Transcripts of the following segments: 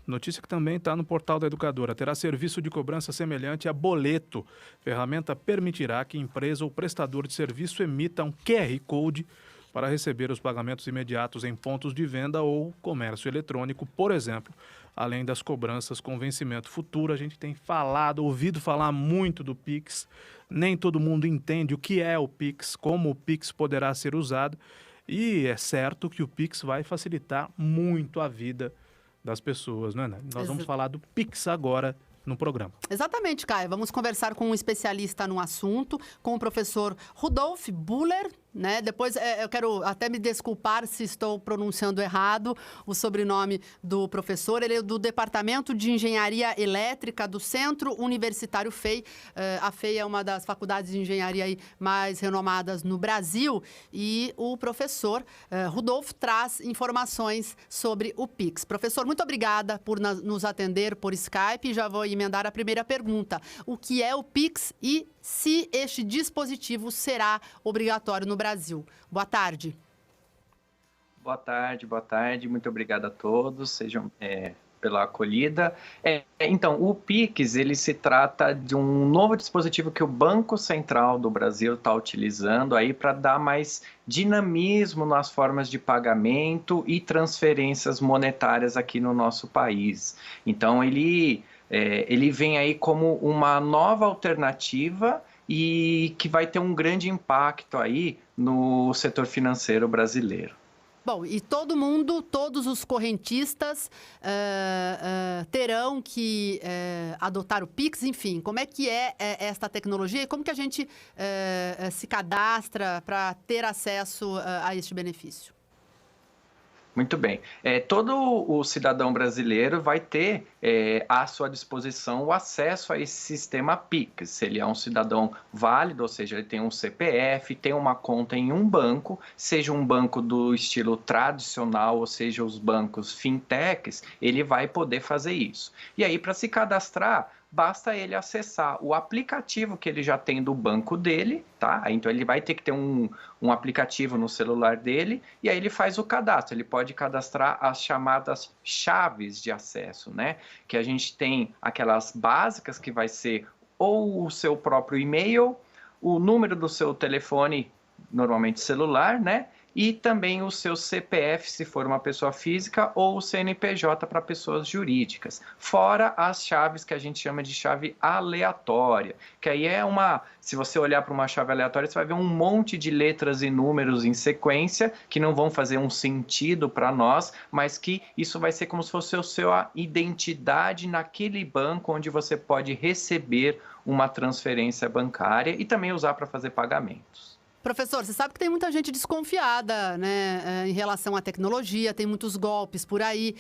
Notícia que também está no portal da Educadora. Terá serviço de cobrança semelhante a boleto. Ferramenta permitirá que empresa ou prestador de serviço emita um QR Code para receber os pagamentos imediatos em pontos de venda ou comércio eletrônico, por exemplo. Além das cobranças com vencimento futuro, a gente tem ouvido falar muito do Pix. Nem todo mundo entende o que é o Pix, como o Pix poderá ser usado. E é certo que o Pix vai facilitar muito a vida das pessoas, não é, né? Nós vamos falar do Pix agora no programa. Exatamente, Caio. Vamos conversar com um especialista no assunto, com o professor Rudolf Buller, né? Depois eu quero até me desculpar se estou pronunciando errado o sobrenome do professor. Ele é do Departamento de Engenharia Elétrica do Centro Universitário FEI. A FEI é uma das faculdades de engenharia aí mais renomadas no Brasil. E o professor Rudolf traz informações sobre o Pix. Professor, muito obrigada por nos atender por Skype. Já vou emendar a primeira pergunta. O que é o Pix e se este dispositivo será obrigatório no Brasil? Boa tarde. Boa tarde. Muito obrigado a todos, sejam pela acolhida. Então, o Pix, ele se trata de um novo dispositivo que o Banco Central do Brasil está utilizando aí para dar mais dinamismo nas formas de pagamento e transferências monetárias aqui no nosso país. Então, ele vem aí como uma nova alternativa e que vai ter um grande impacto aí no setor financeiro brasileiro. Bom, e todos os correntistas terão que adotar o Pix, enfim, como é que é esta tecnologia e como que a gente se cadastra para ter acesso a este benefício? Muito bem. Todo o cidadão brasileiro vai ter à sua disposição o acesso a esse sistema Pix. Se ele é um cidadão válido, ou seja, ele tem um CPF, tem uma conta em um banco, seja um banco do estilo tradicional, ou seja, os bancos fintechs, ele vai poder fazer isso. E aí, para se cadastrar, basta ele acessar o aplicativo que ele já tem do banco dele, tá? Então ele vai ter que ter um aplicativo no celular dele e aí ele faz o cadastro. Ele pode cadastrar as chamadas chaves de acesso, né? Que a gente tem aquelas básicas que vai ser ou o seu próprio e-mail, o número do seu telefone, normalmente celular, né? E também o seu CPF, se for uma pessoa física, ou o CNPJ para pessoas jurídicas. Fora as chaves que a gente chama de chave aleatória, que aí se você olhar para uma chave aleatória, você vai ver um monte de letras e números em sequência, que não vão fazer um sentido para nós, mas que isso vai ser como se fosse a sua identidade naquele banco onde você pode receber uma transferência bancária e também usar para fazer pagamentos. Professor, você sabe que tem muita gente desconfiada, né, em relação à tecnologia, tem muitos golpes por aí,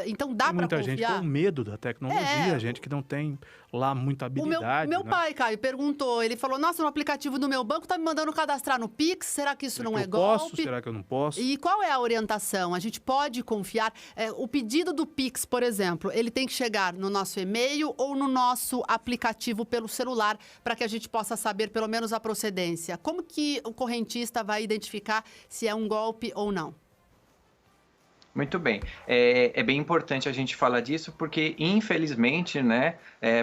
então dá para confiar? Tem muita gente com medo da tecnologia, gente que não tem lá muita habilidade. Meu pai, Caio, perguntou, ele falou, nossa, no aplicativo do meu banco tá me mandando cadastrar no Pix, será que isso não é golpe? Posso? Será que eu não posso? E qual é a orientação? A gente pode confiar? O pedido do Pix, por exemplo, ele tem que chegar no nosso e-mail ou no nosso aplicativo pelo celular para que a gente possa saber pelo menos a procedência? Como que o correntista vai identificar se é um golpe ou não? Muito bem. É bem importante a gente falar disso porque, infelizmente, né,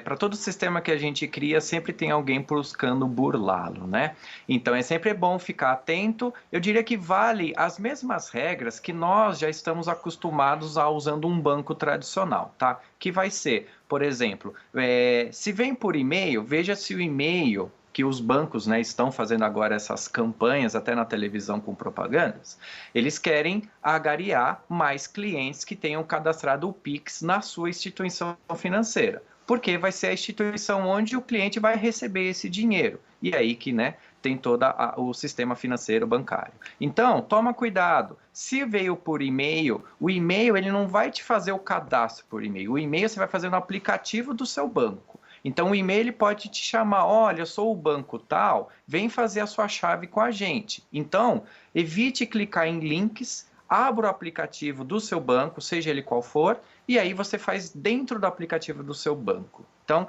para todo sistema que a gente cria, sempre tem alguém buscando burlá-lo, né? Então, é sempre bom ficar atento. Eu diria que vale as mesmas regras que nós já estamos acostumados a usando um banco tradicional, tá? Que vai ser, por exemplo, se vem por e-mail, veja se o e-mail que os bancos, né, estão fazendo agora essas campanhas, até na televisão com propagandas, eles querem agariar mais clientes que tenham cadastrado o Pix na sua instituição financeira, porque vai ser a instituição onde o cliente vai receber esse dinheiro. E aí que, né, tem todo o sistema financeiro bancário. Então, toma cuidado. Se veio por e-mail, o e-mail ele não vai te fazer o cadastro por e-mail. O e-mail você vai fazer no aplicativo do seu banco. Então, o e-mail pode te chamar, olha, eu sou o banco tal, vem fazer a sua chave com a gente. Então, evite clicar em links, abra o aplicativo do seu banco, seja ele qual for, e aí você faz dentro do aplicativo do seu banco. Então,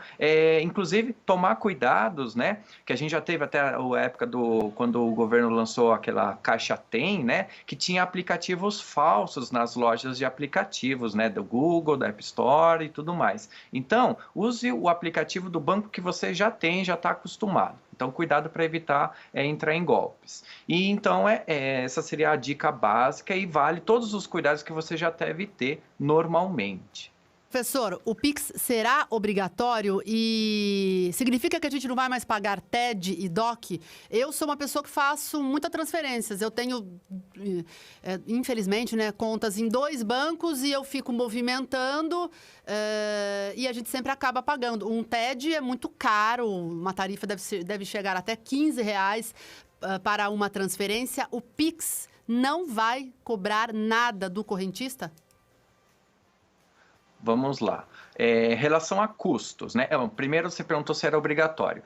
inclusive, tomar cuidados, né? Que a gente já teve até a época quando o governo lançou aquela Caixa Tem, né? Que tinha aplicativos falsos nas lojas de aplicativos, né? Do Google, da App Store e tudo mais. Então, use o aplicativo do banco que você já tem, já está acostumado. Então, cuidado para evitar entrar em golpes. E então, essa seria a dica básica e vale todos os cuidados que você já deve ter normalmente. Professor, o Pix será obrigatório e significa que a gente não vai mais pagar TED e DOC? Eu sou uma pessoa que faço muitas transferências. Eu tenho, infelizmente, né, contas em 2 bancos e eu fico movimentando e a gente sempre acaba pagando. Um TED é muito caro, uma tarifa deve chegar até R$15 para uma transferência. O Pix não vai cobrar nada do correntista? Vamos lá. Relação a custos, né? Primeiro você perguntou se era obrigatório.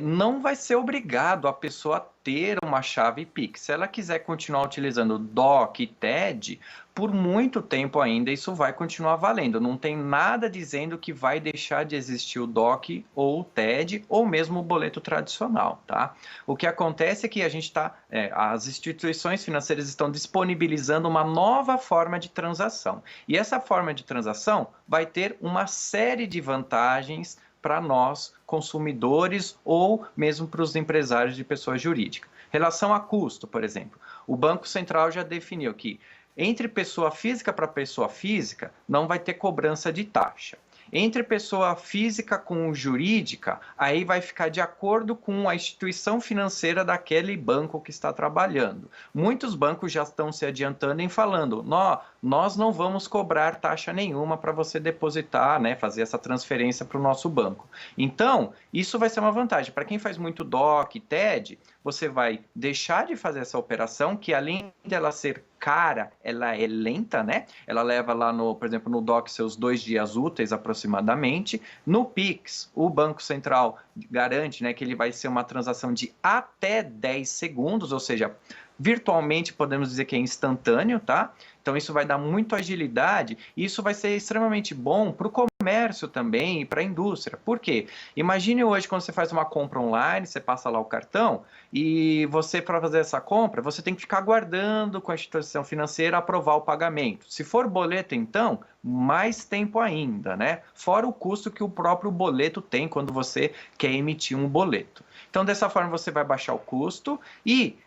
Não vai ser obrigado a pessoa ter uma chave Pix. Se ela quiser continuar utilizando DOC e TED, por muito tempo ainda isso vai continuar valendo. Não tem nada dizendo que vai deixar de existir o DOC ou o TED ou mesmo o boleto tradicional, tá? O que acontece é que as instituições financeiras estão disponibilizando uma nova forma de transação. E essa forma de transação vai ter uma série de vantagens para nós, consumidores, ou mesmo para os empresários de pessoa jurídica. Relação a custo, por exemplo, o Banco Central já definiu que entre pessoa física para pessoa física não vai ter cobrança de taxa. Entre pessoa física com jurídica, aí vai ficar de acordo com a instituição financeira daquele banco que está trabalhando. Muitos bancos já estão se adiantando em falando, nós não vamos cobrar taxa nenhuma para você depositar, né, fazer essa transferência para o nosso banco. Então, isso vai ser uma vantagem. Para quem faz muito DOC, TED, você vai deixar de fazer essa operação, que além dela ser cara, ela é lenta, né? Ela leva lá, por exemplo, no DOC seus 2 dias úteis aproximadamente. No Pix, o Banco Central garante, né, que ele vai ser uma transação de até 10 segundos, ou seja, virtualmente podemos dizer que é instantâneo, tá? Então isso vai dar muita agilidade e isso vai ser extremamente bom para o comércio também e para a indústria. Por quê? Imagine hoje quando você faz uma compra online, você passa lá o cartão e você, para fazer essa compra, você tem que ficar aguardando com a instituição financeira aprovar o pagamento. Se for boleto, então, mais tempo ainda, né? Fora o custo que o próprio boleto tem quando você quer emitir um boleto. Então, dessa forma, você vai baixar o custo e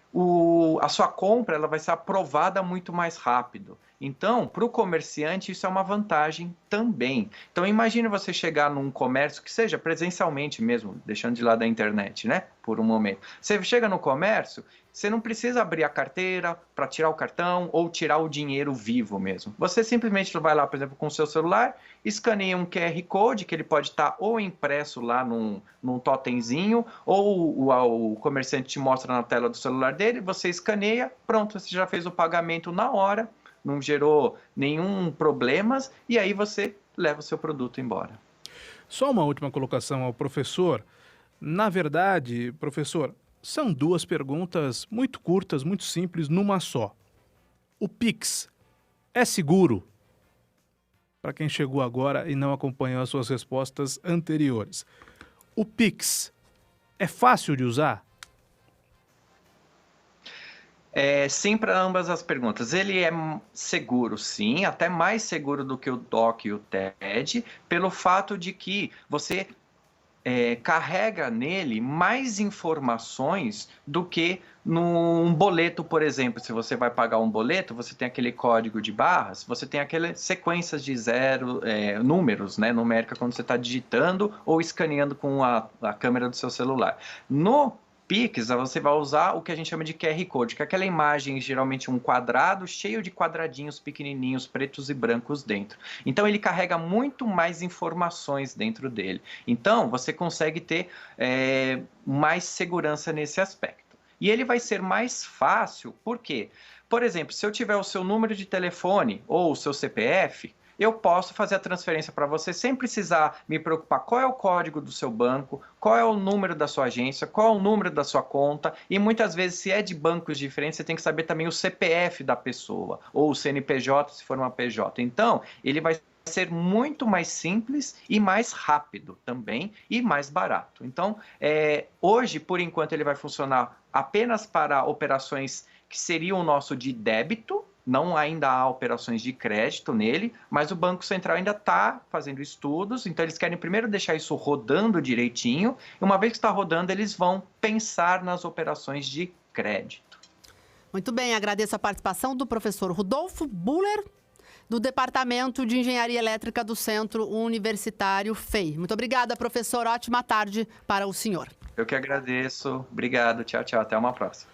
a sua compra ela vai ser aprovada muito mais rápido. Então, para o comerciante, isso é uma vantagem também. Então, imagine você chegar num comércio que seja presencialmente mesmo, deixando de lado a internet, né? Por um momento. Você chega no comércio, você não precisa abrir a carteira para tirar o cartão ou tirar o dinheiro vivo mesmo. Você simplesmente vai lá, por exemplo, com o seu celular, escaneia um QR Code, que ele pode estar ou impresso lá num totemzinho, ou o comerciante te mostra na tela do celular dele, você escaneia, pronto, você já fez o pagamento na hora, não gerou nenhum problemas, e aí você leva o seu produto embora. Só uma última colocação ao professor. Na verdade, professor, são 2 perguntas muito curtas, muito simples, numa só. O Pix é seguro? Para quem chegou agora e não acompanhou as suas respostas anteriores. O Pix é fácil de usar? Sim, para ambas as perguntas. Ele é seguro, sim, até mais seguro do que o DOC e o TED, pelo fato de que você carrega nele mais informações do que num boleto, por exemplo. Se você vai pagar um boleto, você tem aquele código de barras, você tem aquelas sequências de números, né, numérica, quando você está digitando ou escaneando com a câmera do seu celular. No Pix, você vai usar o que a gente chama de QR Code, que é aquela imagem, geralmente um quadrado, cheio de quadradinhos pequenininhos, pretos e brancos dentro. Então, ele carrega muito mais informações dentro dele. Então, você consegue ter mais segurança nesse aspecto. E ele vai ser mais fácil, por quê? Por exemplo, se eu tiver o seu número de telefone ou o seu CPF, eu posso fazer a transferência para você sem precisar me preocupar qual é o código do seu banco, qual é o número da sua agência, qual é o número da sua conta, e muitas vezes, se é de bancos diferentes, você tem que saber também o CPF da pessoa, ou o CNPJ, se for uma PJ. Então, ele vai ser muito mais simples e mais rápido também e mais barato. Então, hoje, por enquanto, ele vai funcionar apenas para operações que seriam o nosso de débito, não ainda há operações de crédito nele, mas o Banco Central ainda está fazendo estudos, então eles querem primeiro deixar isso rodando direitinho, e uma vez que está rodando, eles vão pensar nas operações de crédito. Muito bem, agradeço a participação do professor Rodolfo Buller, do Departamento de Engenharia Elétrica do Centro Universitário FEI. Muito obrigada, professor. Ótima tarde para o senhor. Eu que agradeço. Obrigado. Tchau, tchau. Até uma próxima.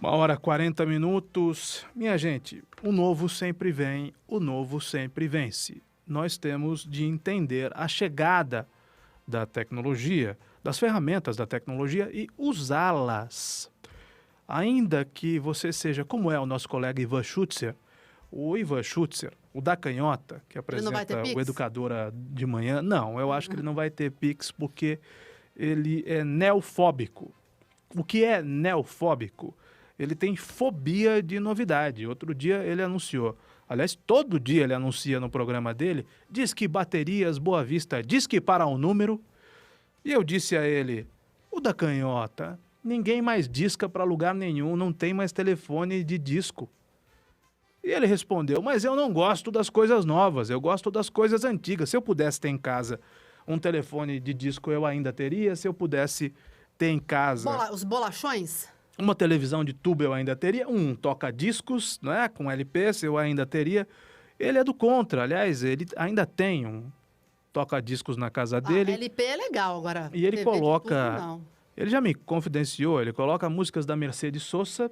1h40. Minha gente, o novo sempre vem, o novo sempre vence. Nós temos de entender a chegada da tecnologia, das ferramentas da tecnologia e usá-las. Ainda que você seja, como é o nosso colega Ivan Schutzer, o Ivan Schutzer, o da Canhota, que apresenta o Educadora de Manhã, não, eu acho que ele não vai ter Pix porque ele é neofóbico. O que é neofóbico? Ele tem fobia de novidade. Outro dia ele anunciou, aliás, todo dia ele anuncia no programa dele, diz que Baterias Boa Vista, diz que para um número, e eu disse a ele, o da Canhota, ninguém mais disca para lugar nenhum, não tem mais telefone de disco. E ele respondeu, mas eu não gosto das coisas novas, eu gosto das coisas antigas. Se eu pudesse ter em casa um telefone de disco, eu ainda teria. Se eu pudesse ter em casa... Os bolachões? Uma televisão de tubo, eu ainda teria. Um toca-discos, né, com LPs, eu ainda teria. Ele é do contra, aliás, ele ainda tem um toca-discos na casa dele. LP é legal, agora... E ele TV coloca... de tubo, não. Ele já me confidenciou, ele coloca músicas da Mercedes Sosa,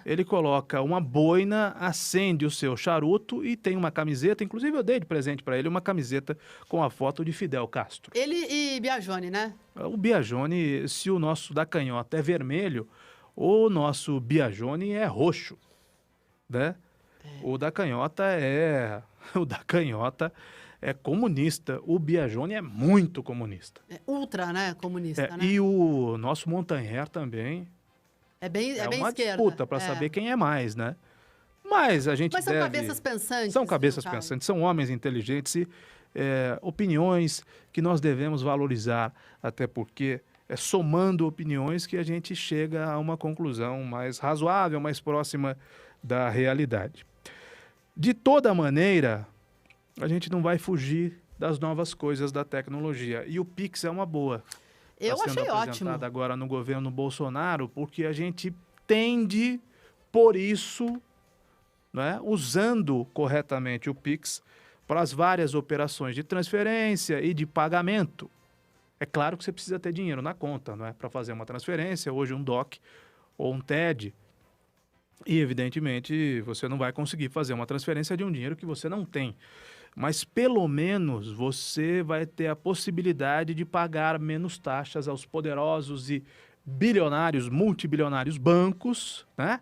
ele coloca uma boina, acende o seu charuto e tem uma camiseta, inclusive eu dei de presente para ele uma camiseta com a foto de Fidel Castro. Ele e Biagione, né? O Biagione, se o nosso da Canhota é vermelho, o nosso Biagione é roxo, né? O da Canhota é comunista. O Biagione é muito comunista. É ultra, né? Comunista, né? E o nosso Montanher também é bem uma esquerda. Disputa para saber quem é mais, né? Mas a gente são cabeças pensantes. São cabeças pensantes, são homens inteligentes e opiniões que nós devemos valorizar, até porque é somando opiniões que a gente chega a uma conclusão mais razoável, mais próxima da realidade. De toda maneira, a gente não vai fugir das novas coisas da tecnologia. E o Pix é uma boa. Eu achei ótimo. Agora no governo Bolsonaro, porque a gente tende, por isso, né, usando corretamente o Pix para as várias operações de transferência e de pagamento. É claro que você precisa ter dinheiro na conta, não é? Para fazer uma transferência, hoje um DOC ou um TED. E, evidentemente, você não vai conseguir fazer uma transferência de um dinheiro que você não tem. Mas, pelo menos, você vai ter a possibilidade de pagar menos taxas aos poderosos e bilionários, multibilionários bancos, né?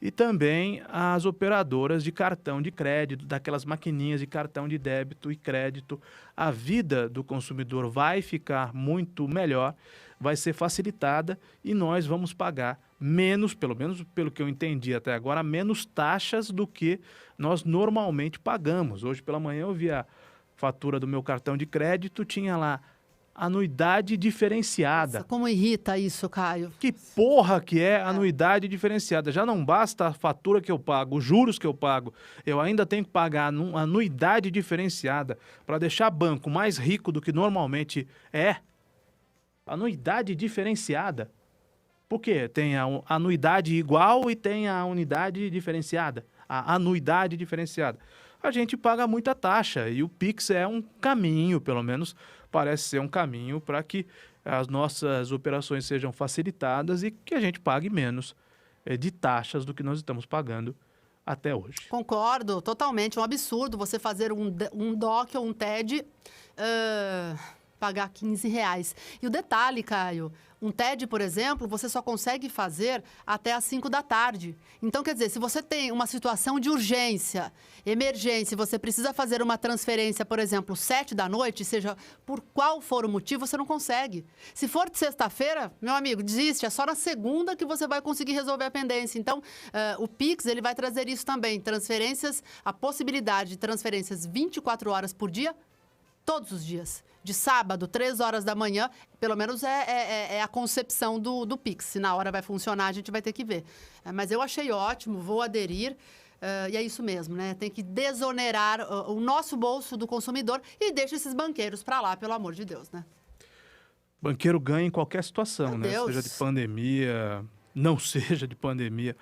E também às operadoras de cartão de crédito, daquelas maquininhas de cartão de débito e crédito. A vida do consumidor vai ficar muito melhor, vai ser facilitada e nós vamos pagar menos, pelo menos pelo que eu entendi até agora, menos taxas do que nós normalmente pagamos. Hoje pela manhã eu vi a fatura do meu cartão de crédito, tinha lá anuidade diferenciada. Nossa, como irrita isso, Caio? Que porra que é anuidade diferenciada? Já não basta a fatura que eu pago, os juros que eu pago, eu ainda tenho que pagar anuidade diferenciada para deixar banco mais rico do que normalmente é. Anuidade diferenciada. Por quê? Tem a anuidade igual e tem a unidade diferenciada. A anuidade diferenciada. A gente paga muita taxa e o Pix é um caminho, pelo menos parece ser um caminho para que as nossas operações sejam facilitadas e que a gente pague menos de taxas do que nós estamos pagando até hoje. Concordo, totalmente. É um absurdo você fazer um DOC ou um TED pagar R$15. E o detalhe, Caio, um TED, por exemplo, você só consegue fazer até às 5 da tarde. Então, quer dizer, se você tem uma situação de urgência, emergência, você precisa fazer uma transferência, por exemplo, 7 da noite, seja por qual for o motivo, você não consegue. Se for de sexta-feira, meu amigo, desiste, é só na segunda que você vai conseguir resolver a pendência. Então, o Pix, ele vai trazer isso também, transferências, a possibilidade de transferências 24 horas por dia, todos os dias. De sábado, 3 horas da manhã, pelo menos é a concepção do Pix. Se na hora vai funcionar, a gente vai ter que ver. Mas eu achei ótimo, vou aderir. E é isso mesmo, né? Tem que desonerar o nosso bolso do consumidor e deixa esses banqueiros para lá, pelo amor de Deus, né? Banqueiro ganha em qualquer situação, Meu né? Deus. Seja de pandemia, não seja de pandemia.